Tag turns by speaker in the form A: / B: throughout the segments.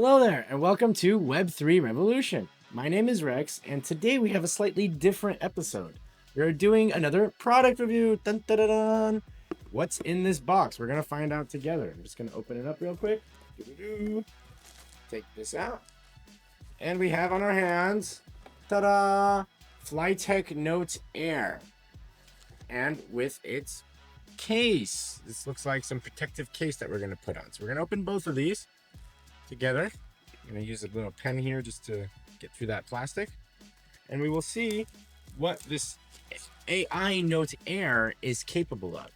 A: Hello there, and welcome to Web3 Revolution. My name is Rex, and today we have a slightly different episode. We're doing another product review. Dun, dun, dun, dun. What's in this box? We're going to find out together. I'm just going to open it up real quick. Take this out. And we have on our hands, ta-da, iFLYTEK Note Air. And with its case. This looks like some protective case that we're going to put on. So we're going to open both of these together. I'm going to use a little pen here just to get through that plastic, and we will see what this Ainote Air is capable of.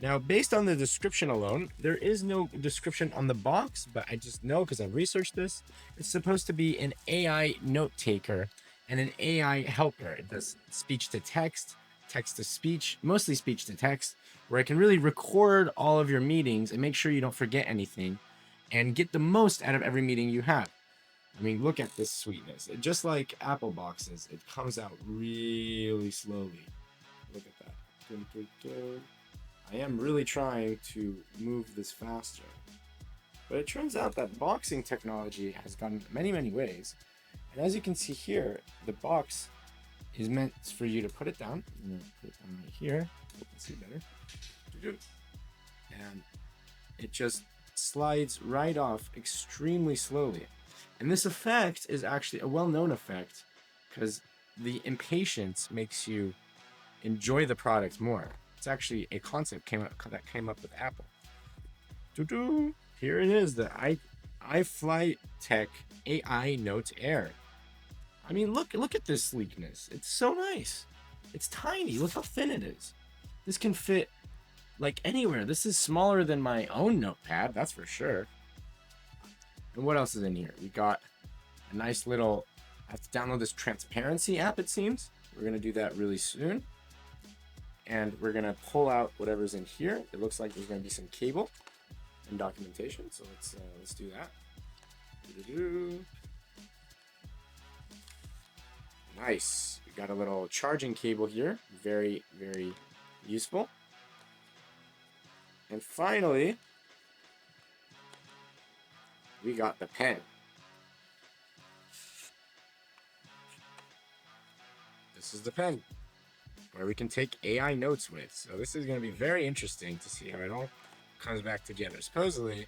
A: Now, based on the description alone, there is no description on the box, but I just know because I've researched this, it's supposed to be an AI note taker and an AI helper. It does speech to text, text to speech, mostly speech to text, where it can really record all of your meetings and make sure you don't forget anything and get the most out of every meeting you have. I mean, look at this sweetness. Just like Apple boxes, it comes out really slowly. Look at that. I am really trying to move this faster. But it turns out that boxing technology has gone many, many ways. And as you can see here, the box is meant for you to put it down. I'm going to put it down right here. You can see better. And it just slides right off extremely slowly. And this effect is actually a well-known effect because the impatience makes you enjoy the product more. It's actually a concept that came up with Apple. Here it is, the iFLYTEK AI Note Air. I mean, look at this sleekness. It's so nice. It's tiny. Look how thin it is. This can fit like anywhere. This is smaller than my own notepad, that's for sure. And what else is in here? We got a nice little, I have to download this transparency app, it seems. We're going to do that really soon. And we're going to pull out whatever's in here. It looks like there's going to be some cable and documentation. So let's do that. Nice. We got a little charging cable here. Very, very useful. And finally, we got the pen. This is the pen where we can take AI notes with. So this is going to be very interesting to see how it all comes back together. Supposedly,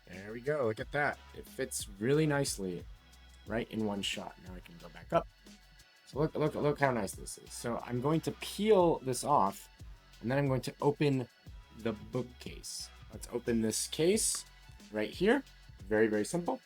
A: there we go. Look at that. It fits really nicely right in one shot. Now I can go back up. So look how nice this is. So I'm going to peel this off, and then I'm going to open the bookcase. Let's open this case right here. Very, very simple.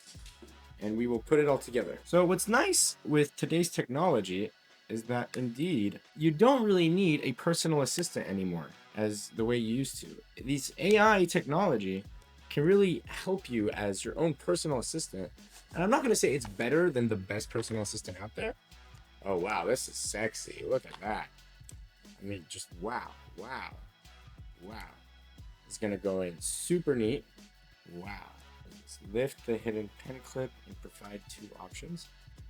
A: And we will put it all together. So what's nice with today's technology is that indeed you don't really need a personal assistant anymore as the way you used to. These AI technology can really help you as your own personal assistant. And I'm not going to say it's better than the best personal assistant out there. Oh, wow, this is sexy. Look at that. I mean, just wow, wow, wow. It's going to go in super neat. Wow. Let's lift the hidden pen clip and provide two options.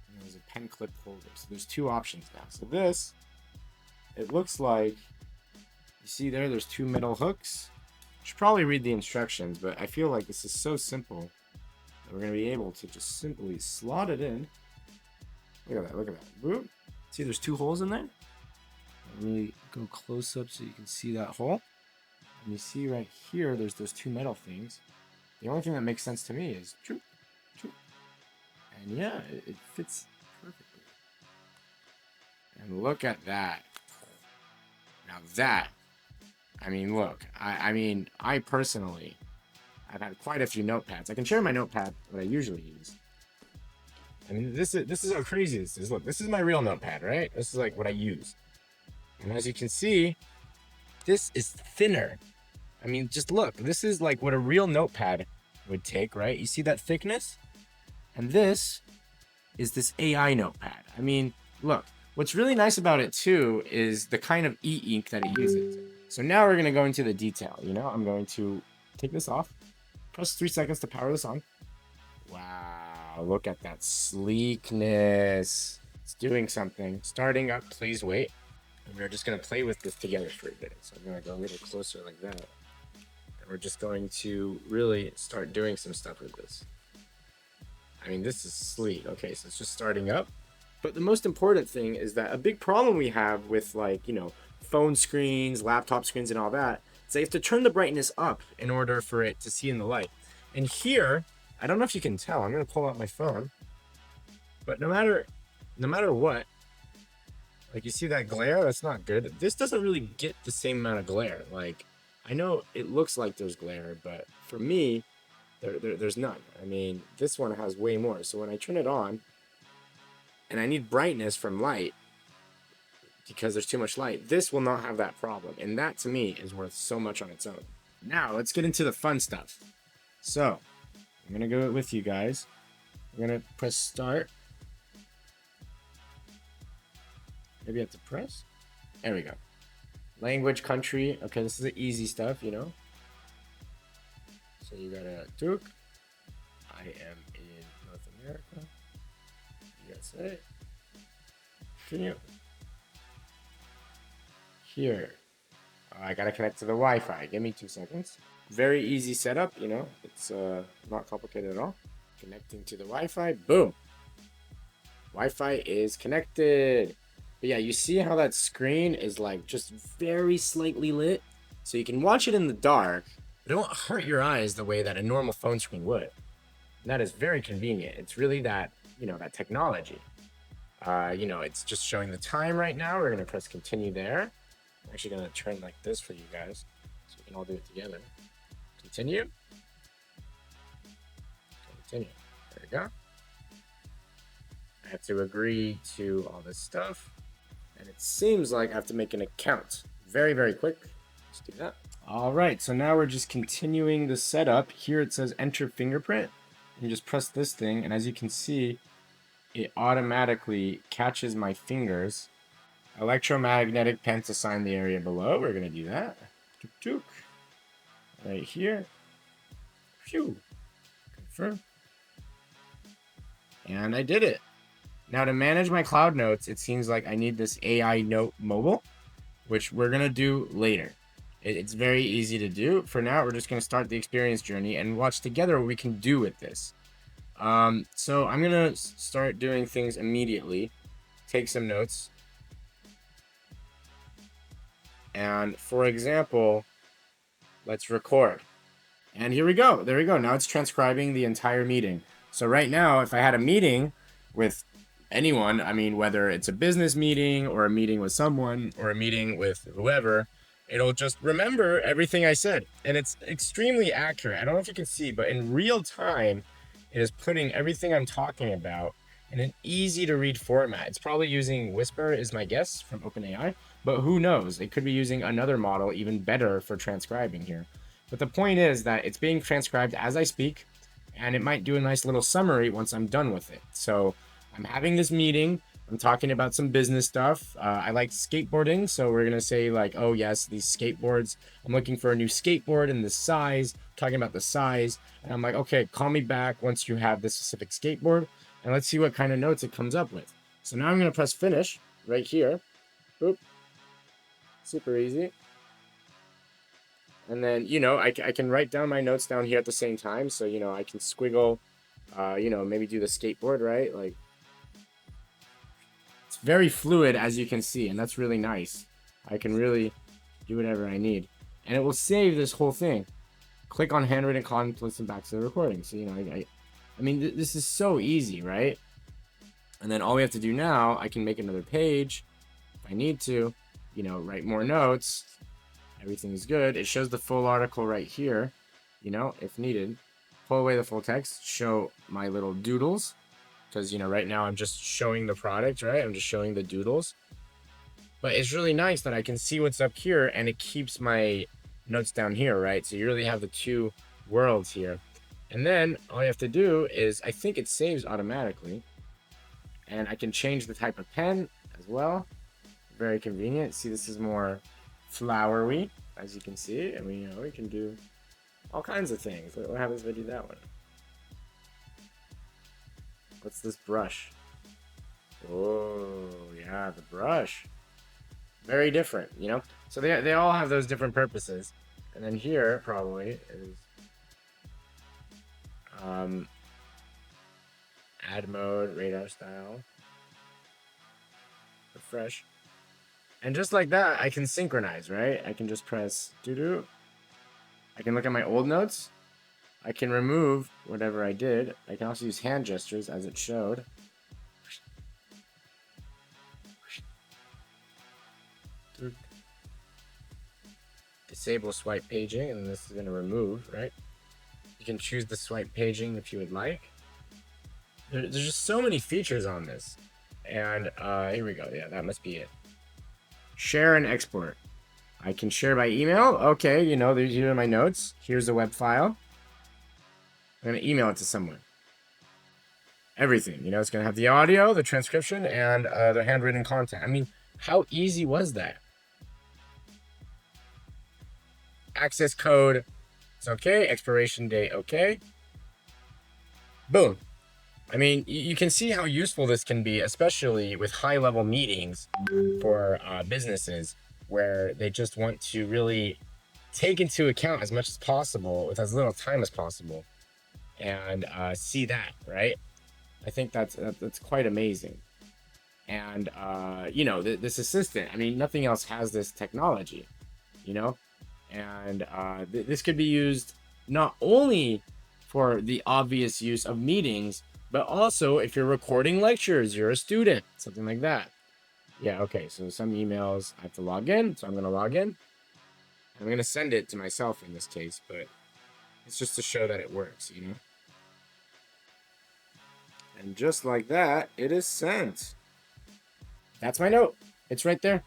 A: And there's a pen clip holder. So there's two options now. So this, it looks like, you see there's two metal hooks. You should probably read the instructions, but I feel like this is so simple that we're going to be able to just simply slot it in. Look at that, look at that. Boop. See, there's two holes in there. I'll really go close up so you can see that hole. And you see right here, there's those two metal things. The only thing that makes sense to me is choop, choop. And yeah, it fits perfectly. And look at that. Now that, I mean, look, I personally, I've had quite a few notepads. I can share my notepad, what I usually use. I mean, this is how crazy this is. Look, this is my real notepad, right? This is like what I use. And as you can see, this is thinner. I mean, just look, this is like what a real notepad would take, right? You see that thickness? And this is this AI notepad. I mean, look, what's really nice about it too is the kind of e-ink that it uses. So now we're gonna go into the detail, you know? I'm going to take this off, press 3 seconds to power this on. Wow, look at that sleekness. It's doing something. Starting up, please wait. And we're just gonna play with this together for a bit. So I'm gonna go a little closer like that. And we're just going to really start doing some stuff with this. I mean, this is sleek. Okay, so it's just starting up. But the most important thing is that a big problem we have with, like, you know, phone screens, laptop screens, and all that, is that you have to turn the brightness up in order for it to see in the light. And here, I don't know if you can tell, I'm gonna pull out my phone, but no matter what, like, you see that glare? That's not good. This doesn't really get the same amount of glare. Like, I know it looks like there's glare, but for me, there's none. I mean, this one has way more. So when I turn it on, and I need brightness from light, because there's too much light, this will not have that problem. And that, to me, is worth so much on its own. Now, let's get into the fun stuff. So, I'm going to go with you guys. I'm going to press start. Maybe I have to press. There we go. Language, country. Okay, this is the easy stuff, you know. So you got a Turk. I am in North America. USA. Continue. Here. I gotta connect to the Wi-Fi. Give me 2 seconds. Very easy setup, you know. It's not complicated at all. Connecting to the Wi-Fi. Boom. Wi-Fi is connected. But yeah, you see how that screen is like just very slightly lit? So you can watch it in the dark, but it won't hurt your eyes the way that a normal phone screen would. And that is very convenient. It's really that, you know, that technology. You know, it's just showing the time right now. We're gonna press continue there. I'm actually gonna turn like this for you guys, so we can all do it together. Continue. Continue. There we go. I have to agree to all this stuff. And it seems like I have to make an account. Very, very quick. Let's do that. All right, so now we're just continuing the setup. Here it says enter fingerprint. You just press this thing, and as you can see, it automatically catches my fingers. Electromagnetic pen to sign the area below. We're gonna do that. Right here. Phew. Confirm. And I did it. Now, to manage my cloud notes, it seems like I need this AI Note mobile, which we're going to do later. It's very easy to do. For now, we're just going to start the experience journey and watch together what we can do with this. So I'm going to start doing things immediately. Take some notes. And for example, let's record. And here we go. There we go. Now it's transcribing the entire meeting. So right now, if I had a meeting with anyone, I mean, whether it's a business meeting or a meeting with someone or a meeting with whoever, it'll just remember everything I said. And it's extremely accurate. I don't know if you can see, but in real time, it is putting everything I'm talking about in an easy to read format. It's probably using Whisper is my guess from OpenAI, but who knows? It could be using another model even better for transcribing here. But the point is that it's being transcribed as I speak, and it might do a nice little summary once I'm done with it. So I'm having this meeting. I'm talking about some business stuff. I like skateboarding, so we're gonna say like, oh yes, these skateboards. I'm looking for a new skateboard in this size. Talking about the size, and I'm like, okay, call me back once you have this specific skateboard, and let's see what kind of notes it comes up with. So now I'm gonna press finish right here. Boop. Super easy. And then, you know, I can write down my notes down here at the same time. So, you know, I can squiggle, you know, maybe do the skateboard, right? Like, it's very fluid, as you can see, and that's really nice. I can really do whatever I need. And it will save this whole thing. Click on handwritten comments, listen back to the recording. So, you know, I mean, this is so easy, right? And then all we have to do now, I can make another page if I need to, you know, write more notes. Everything is good. It shows the full article right here, you know, if needed. Pull away the full text, show my little doodles, because, you know, right now I'm just showing the product, right? I'm just showing the doodles. But it's really nice that I can see what's up here, and it keeps my notes down here, right? So you really have the two worlds here. And then all you have to do is, I think it saves automatically, and I can change the type of pen as well. Very convenient. See, this is more flowery, as you can see, and we, you know, we can do all kinds of things. What happens if I do that one? What's this brush? Oh yeah, the brush. Very different, you know. So they all have those different purposes. And then here probably is Add mode, radar style, refresh. And just like that, I can synchronize, right? I can just press doo-doo. I can look at my old notes. I can remove whatever I did. I can also use hand gestures as it showed. Disable swipe paging, and this is going to remove, right? You can choose the swipe paging if you would like. There's just so many features on this. And here we go. Yeah, that must be it. Share and export. I can share by email. Okay, you know, here are my notes. Here's a web file. I'm going to email it to someone. Everything, you know, it's going to have the audio, the transcription, and the handwritten content. I mean, how easy was that? Access code, it's okay. Expiration date, okay. Boom. I mean, you can see how useful this can be, especially with high-level meetings for businesses where they just want to really take into account as much as possible with as little time as possible and see that, right? I think that's quite amazing. And, you know, this assistant, I mean, nothing else has this technology, you know? And this could be used not only for the obvious use of meetings, but also if you're recording lectures, you're a student, something like that. Yeah, okay, so some emails I have to log in, so I'm going to log in. I'm going to send it to myself in this case, but it's just to show that it works, you know? And just like that, it is sent. That's my note. It's right there.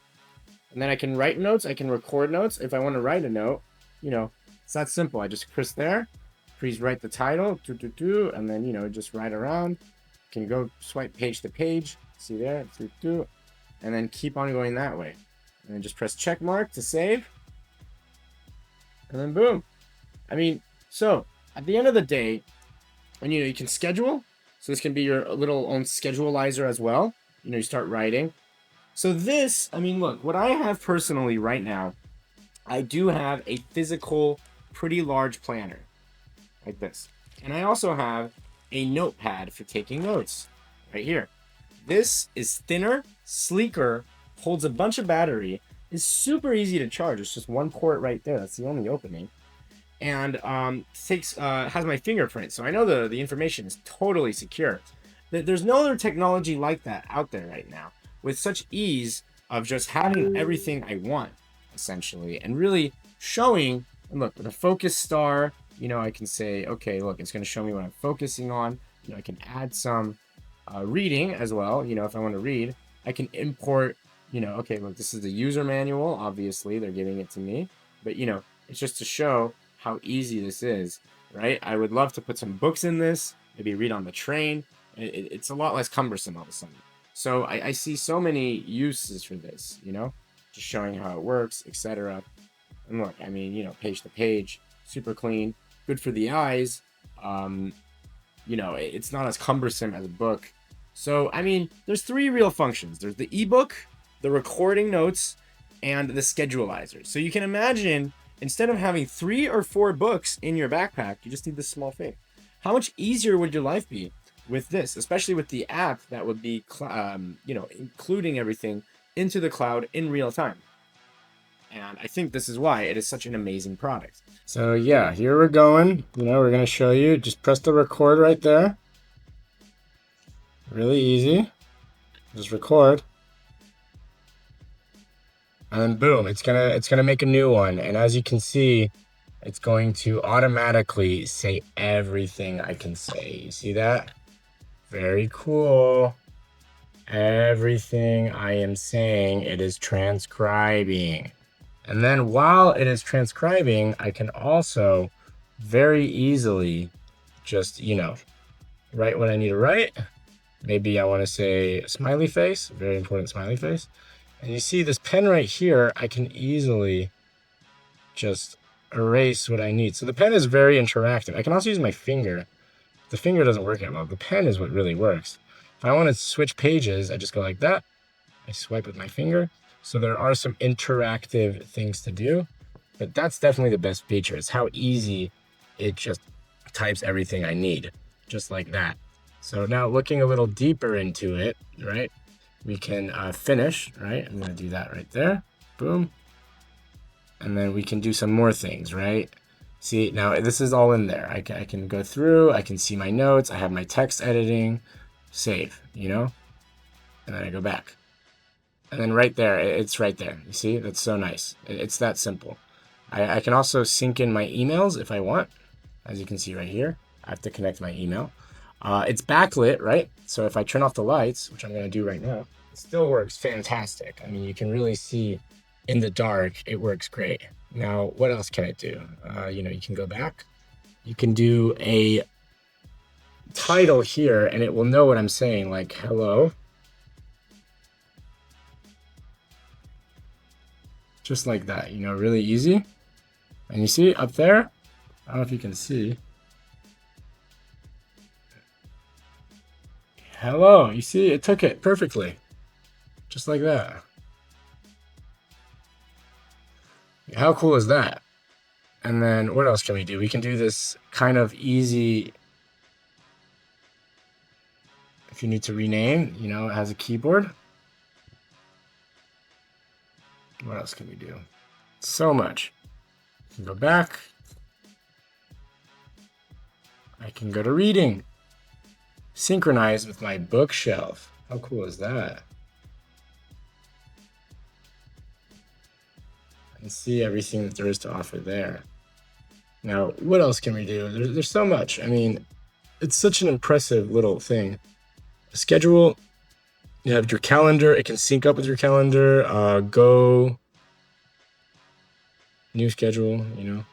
A: And then I can write notes. I can record notes. If I want to write a note, you know, it's that simple. I just press there. Please write the title. And then, you know, just write around. You can go swipe page to page. See there? And then keep on going that way. And then just press check mark to save. And then boom. I mean, so at the end of the day, and you know, you can schedule. So this can be your little own scheduleizer as well. You know, you start writing. So this, I mean, look, what I have personally right now, I do have a physical, pretty large planner like this. And I also have a notepad for taking notes right here. This is thinner, sleeker, holds a bunch of battery, is super easy to charge. It's just one port right there. That's the only opening. And has my fingerprint. So I know the information is totally secure. There's no other technology like that out there right now, with such ease of just having everything I want, essentially, and really showing, and look, with a focus star, you know, I can say, okay, look, it's going to show me what I'm focusing on. You know, I can add some reading as well. You know, if I want to read, I can import, you know, okay, look, this is the user manual. Obviously, they're giving it to me, but, you know, it's just to show how easy this is, right? I would love to put some books in this, maybe read on the train. It's a lot less cumbersome all of a sudden. So I see so many uses for this, you know, just showing how it works, etc. And look, I mean, you know, page to page, super clean, good for the eyes. You know, it's not as cumbersome as a book. So, I mean, there's three real functions. There's the ebook, the recording notes, and the scheduleizer. So you can imagine, instead of having 3 or 4 books in your backpack, you just need this small thing. How much easier would your life be with this, especially with the app that would be, you know, including everything into the cloud in real time? And I think this is why it is such an amazing product. So yeah, here we're going. You know, we're going to show you. Just press the record right there. Really easy. Just record. And then boom, it's gonna make a new one. And as you can see, it's going to automatically say everything I can say. You see that? Very cool. Everything I am saying, it is transcribing. And then while it is transcribing, I can also very easily just, you know, write what I need to write. Maybe I want to say smiley face, very important smiley face. And you see this pen right here, I can easily just erase what I need. So the pen is very interactive. I can also use my finger. The finger doesn't work that well. The pen is what really works. If I want to switch pages, I just go like that. I swipe with my finger. So there are some interactive things to do, but that's definitely the best feature. It's how easy it just types everything I need, just like that. So now looking a little deeper into it, right? We can finish, right? I'm gonna do that right there, boom. And then we can do some more things, right? See, now this is all in there. I can go through, I can see my notes, I have my text editing, save, you know? And then I go back. And then right there, it's right there. You see, that's so nice. It's that simple. I can also sync in my emails if I want. As you can see right here, I have to connect my email. It's backlit, right? So if I turn off the lights, which I'm gonna do right now, it still works fantastic. I mean, you can really see in the dark, it works great. Now, what else can it do? You know, you can go back. You can do a title here and it will know what I'm saying, like hello. Just like that, you know, really easy. And you see up there, I don't know if you can see. Hello, you see, it took it perfectly. Just like that. How cool is that? And then what else can we do? We can do this kind of easy. If you need to rename, you know, it has a keyboard. What else can we do? So much. I can go back. I can go to reading. Synchronize with my bookshelf. How cool is that? And see everything that there is to offer there. Now, what else can we do? There's so much. I mean, it's such an impressive little thing. A schedule, you have your calendar. It can sync up with your calendar. Go, new schedule, you know.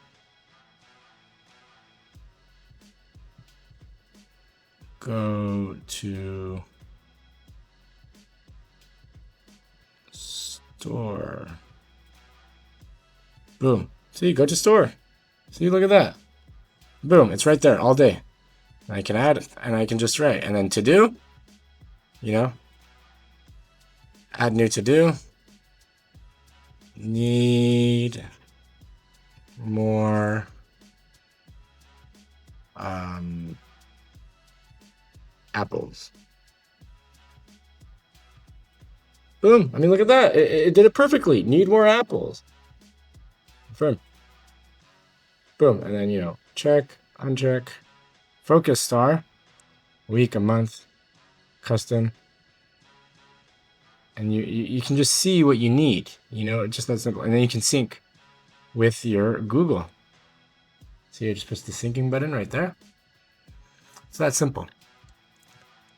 A: Go to store. Boom. See, go to store. See, look at that. Boom, it's right there all day. And I can add and I can just write. And then to do, you know, add new to do. Need more apples. Boom. I mean, look at that. It did it perfectly. Need more apples. Confirm. Boom. And then, you know, check, uncheck, focus star, week, a month, custom. And you can just see what you need, you know, just that simple. And then you can sync with your Google. So you just press the syncing button right there. It's that simple.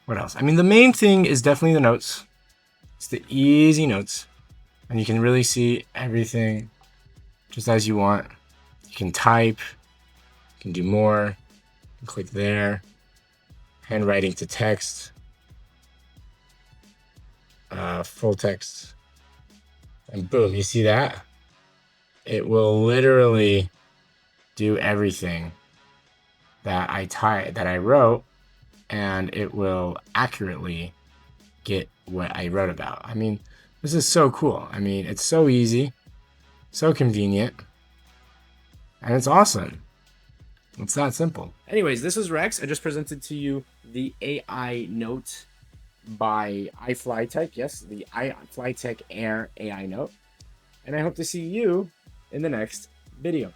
A: What else? I mean, the main thing is definitely the notes. It's the easy notes. And you can really see everything just as you want. You can type, you can do more, you can click there, handwriting to text, full text, and boom, you see that? It will literally do everything that I wrote, and it will accurately get what I wrote about. I mean, this is so cool. I mean, it's so easy, so convenient, and it's awesome. It's that simple. Anyways, this is Rex. I just presented to you the AI Note by iFLYTEK. Yes, the iFLYTEK Air AI Note. And I hope to see you in the next video.